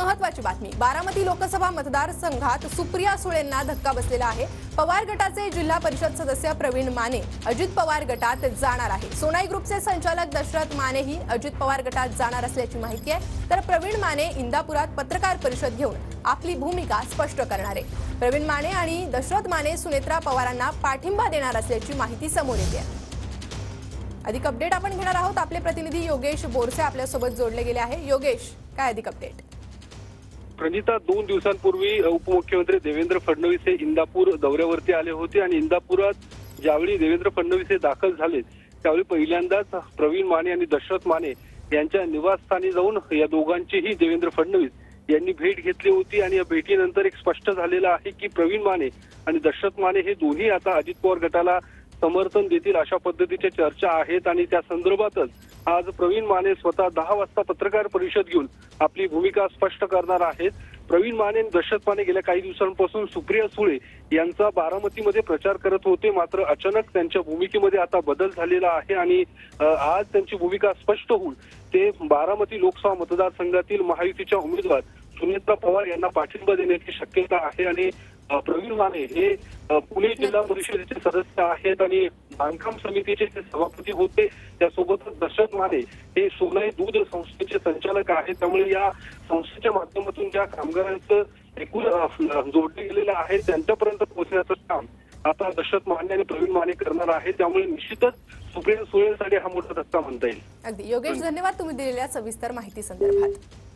महत्त्वाची बातमी। बारामती लोकसभा मतदारसंघात सुप्रिया सुळेंना धक्का बसलेला आहे। पवार गटाचे जिल्हा परिषद सदस्य प्रवीण माने अजित पवार गटात जाणार आहे। सोनाई ग्रुपचे संचालक दशरथ मानेही अजित पवार गटात जाणार असल्याची माहिती आहे। तर प्रवीण माने इंदापुरात पत्रकार परिषद घेऊन आपली भूमिका स्पष्ट करणार आहे। प्रवीण माने आणि दशरथ माने सुनेत्रा पवारांना पाठिंबा देणार असल्याची माहिती समोर येते आहे। अधिक अपडेट आपण घेणार आहोत। आपले प्रतिनिधी योगेश बोरसे आपल्या सोबत जोडले गेले आहे। योगेश, काय अधिक अपडेट? प्रणिता, 2 दिवसांपूर्वी उपमुख्यमंत्री देवेंद्र फडणवीस हे इंदापूर दौऱ्यावरती आले होते आणि इंदापुरात ज्यावेळी देवेंद्र फडणवीस हे दाखल झाले त्यावेळी पहिल्यांदाच प्रवीण माने आणि दशरथ माने यांच्या निवासस्थानी जाऊन या दोघांचीही देवेंद्र फडणवीस यांनी भेट घेतली होती आणि या भेटीनंतर एक स्पष्ट झालेलं आहे की प्रवीण माने आणि दशरथ माने हे दोन्ही आता अजित पवार गटाला समर्थन देतील अशा पद्धतीच्या चर्चा आहेत आणि त्या संदर्भातच आज प्रवीण माने स्वतः 10 वाजता पत्रकार परिषद घेऊन आपली भूमिका स्पष्ट करणार आहेत। प्रवीण माने आणि दशरथ माने गेल्या काही दिवसांपासून सुप्रिया सुळे यांचा बारामतीमध्ये प्रचार करत होते, मात्र अचानक त्यांच्या भूमिकेमध्ये आता बदल झालेला आहे आणि आज त्यांची भूमिका स्पष्ट होऊन ते बारामती लोकसभा मतदारसंघातील महायुतीच्या उमेदवार सुनेत्रा पवार यांना पाठिंबा देण्याची शक्यता आहे आणि प्रवीण माने हे पुणे जिल्हा परिषदेचे सदस्य आहेत आणि बांधकाम समितीचे ते सभापती होते। त्यासोबतच दशरथ माने हे सोनाई दूध संस्थेचे संचालक आहेत। त्यामुळे या संस्थेच्या माध्यमातून ज्या कामगारांचं एकूण जोडले गेलेलं आहे त्यांच्यापर्यंत पोहोचण्याचं काम आता दशरथ माने आणि प्रवीण माने करणार आहे। त्यामुळे निश्चितच सुप्रिया सुळेंसाठी हा मोठा धक्का म्हणता येईल। अगदी योगेश, धन्यवाद तुम्ही दिलेल्या सविस्तर माहिती संदर्भात।